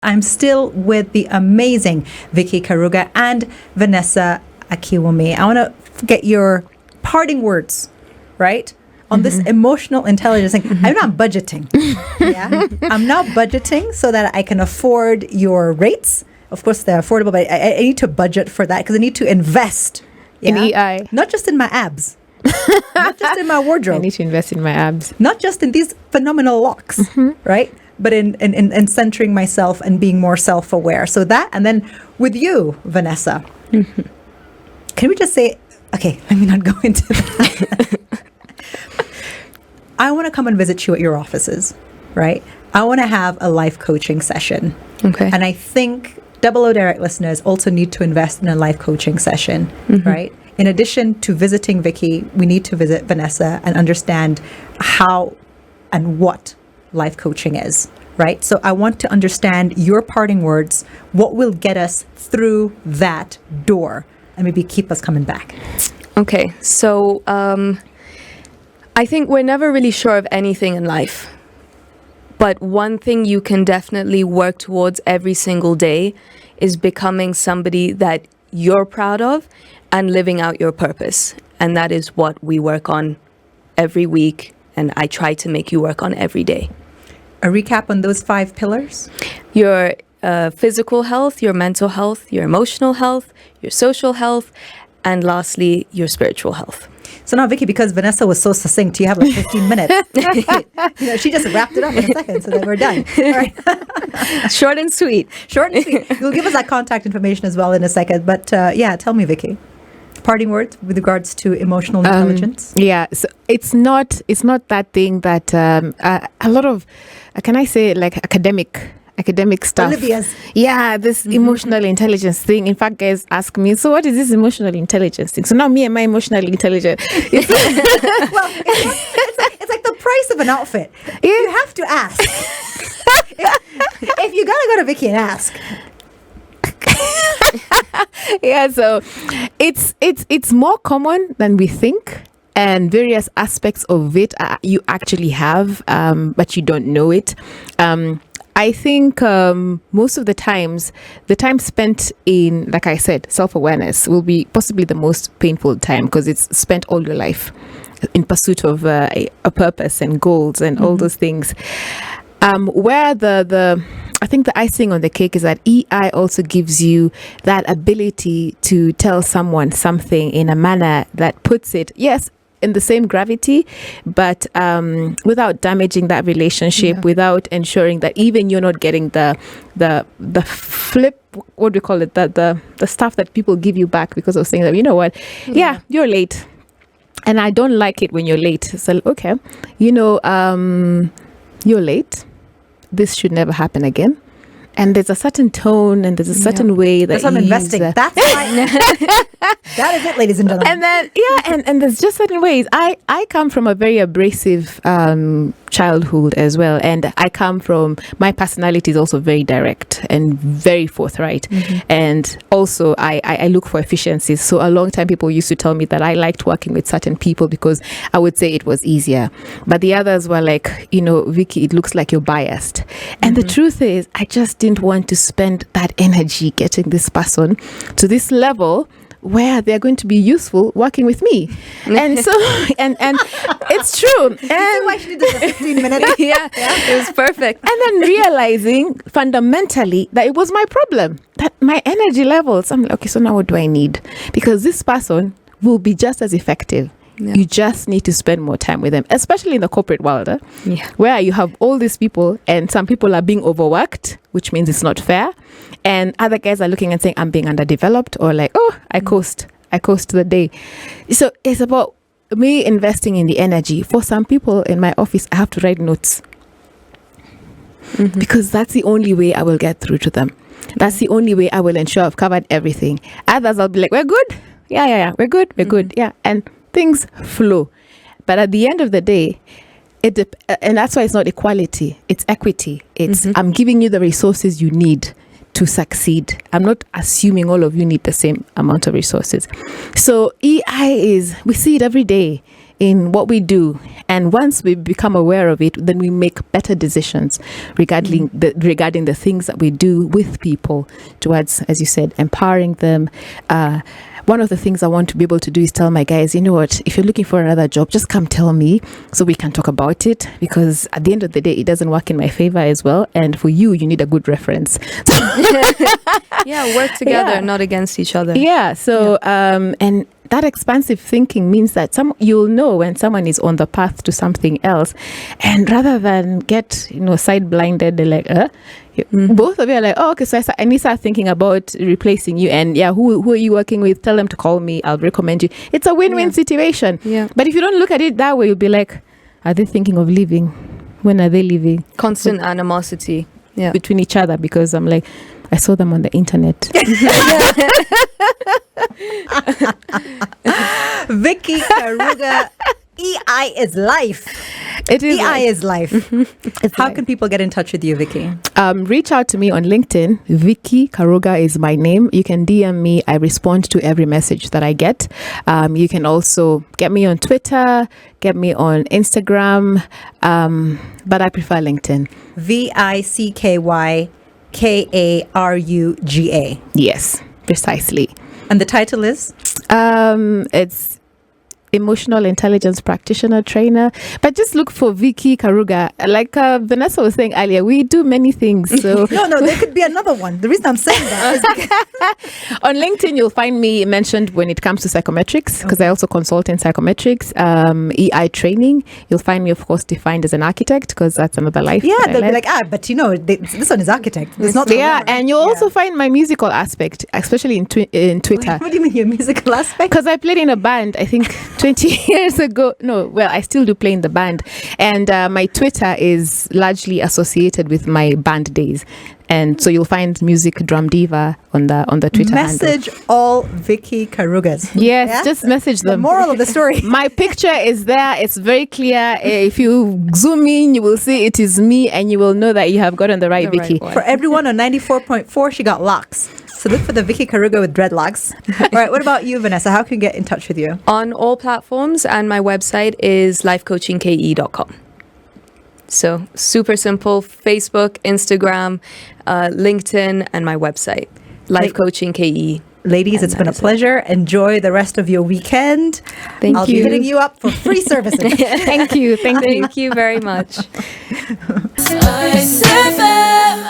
I'm still with the amazing Vicky Karuga and Vanessa Akiwumi. I want to get your parting words, right? On this emotional intelligence thing. I'm not budgeting. Yeah, I'm not budgeting so that I can afford your rates. Of course, they're affordable, but I need to budget for that because I need to invest in EI. Not just in my abs, not just in my wardrobe. I need to invest in my abs. Not just in these phenomenal locks, right? But in centering myself and being more self-aware. So that, and then with you, Vanessa, can we just say, okay, let me not go into that. I want to come and visit you at your offices, right? I want to have a life coaching session. Okay. And I think Double O Direct listeners also need to invest in a life coaching session, right? In addition to visiting Vicky, we need to visit Vanessa and understand how and what life coaching is, right? So I want to understand your parting words, what will get us through that door and maybe keep us coming back. Okay, so I think we're never really sure of anything in life. But one thing you can definitely work towards every single day is becoming somebody that you're proud of and living out your purpose. And that is what we work on every week. And I try to make you work on every day. A recap on those 5 pillars? Your physical health, your mental health, your emotional health, your social health, and lastly, your spiritual health. So now, Vicky, because Vanessa was so succinct, you have like 15 minutes. She just wrapped it up in a second, so then we're done. All right. Short and sweet. Short and sweet. You'll give us that contact information as well in a second. But tell me, Vicky, parting words with regards to emotional intelligence. Yeah, so it's not that thing that a lot of, can I say, like academic stuff. Olivia's. Yeah, this emotional intelligence thing. In fact, guys ask me, so what is this emotional intelligence thing? So now me and my emotionally intelligent. Well, it's like the price of an outfit. Yeah. You have to ask. if you gotta go to Vicky and ask. Yeah, so it's more common than we think. And various aspects of it you actually have, but you don't know it. I think most of the time spent in, like I said, self-awareness will be possibly the most painful time because it's spent all your life in pursuit of a purpose and goals and all those things. Where I think the icing on the cake is that EI also gives you that ability to tell someone something in a manner that puts it, yes, in the same gravity, but without damaging that relationship, without ensuring that even you're not getting the flip, what do we call it, the stuff that people give you back because of saying that, you know what, you're late, and I don't like it when you're late. So okay, you're late. This should never happen again. And there's a certain tone and there's a certain way that I'm investing. That's why. That is it, ladies and gentlemen. And then and there's just certain ways. I come from a very abrasive childhood as well, and I come from, my personality is also very direct and very forthright, and also I look for efficiencies. So a long time people used to tell me that I liked working with certain people because I would say it was easier, but the others were like, Vicky, it looks like you're biased. And the truth is, I just didn't want to spend that energy getting this person to this level where they're going to be useful working with me. And so, and it's true. And why she did the 15 minutes. Yeah, it was perfect. And then realizing fundamentally that it was my problem, that my energy levels, I'm like, okay, so now what do I need? Because this person will be just as effective. Yeah. You just need to spend more time with them, especially in the corporate world, where you have all these people and some people are being overworked, which means it's not fair. And other guys are looking and saying, I'm being underdeveloped, or like, oh, I coast the day. So it's about me investing in the energy. For some people in my office, I have to write notes because that's the only way I will get through to them. That's the only way I will ensure I've covered everything. Others, I'll be like, we're good. Yeah, we're good. Yeah. And things flow. But at the end of the day, and that's why it's not equality, it's equity. It's I'm giving you the resources you need to succeed. I'm not assuming all of you need the same amount of resources. So EI we see it every day. in what we do. And once we become aware of it, then we make better decisions regarding the things that we do with people towards, as you said, empowering them. One of the things I want to be able to do is tell my guys, you know what, if you're looking for another job, just come tell me so we can talk about it, because at the end of the day, it doesn't work in my favor as well. And for you need a good reference. Yeah, work together, not against each other. Yeah. So, and that expansive thinking means that you'll know when someone is on the path to something else, and rather than get side blinded, they're like, both of you are like, oh, okay, so I need to start thinking about replacing you, and who are you working with? Tell them to call me. I'll recommend you. It's a win-win situation. Yeah. But if you don't look at it that way, you'll be like, are they thinking of leaving? When are they leaving? Constant animosity. Yeah. Between each other, because I'm like, I saw them on the internet. Vicky Karuga, EI is life. It is. EI is life. How life. can people get in touch with you, Vicky? Reach out to me on LinkedIn. Vicky Karuga is my name. You can DM me. I respond to every message that I get. You can also get me on Twitter, get me on Instagram, but I prefer LinkedIn. VICKYKARUGA. Yes, precisely. And the title is? It's emotional intelligence practitioner trainer, but just look for Vicky Karuga. Like Vanessa was saying earlier, we do many things. So No, there could be another one. The reason I'm saying that is because on LinkedIn, you'll find me mentioned when it comes to psychometrics, because I also consult in psychometrics, EI training. You'll find me, of course, defined as an architect, because that's another life. yeah, they'll be like, but this one is architect. It's not. And you'll also find my musical aspect, especially in Twitter. What do you mean your musical aspect? Because I played in a band, I think 20 years ago. No, well, I still do play in the band. And my Twitter is largely associated with my band days. And so you'll find Music Drum Diva on the Twitter Message handle. all Vicky Karugas. Yes, Yeah? just message The them. moral of the story. My picture is there. It's very clear. If you zoom in, you will see it is me, and you will know that you have gotten the right The right Vicky. one. For everyone on 94.4, she got locks. So look for the Vicky Karuga with dreadlocks. All right, what about you, Vanessa? How can we get in touch with you? On all platforms, and my website is lifecoachingke.com. So super simple: Facebook, Instagram, LinkedIn, and my website, Life Coaching KE. Ladies, it's been a pleasure. Enjoy the rest of your weekend. Thank I'll you. be hitting you up for free services. Thank you. Thank you very much. SpiceFM.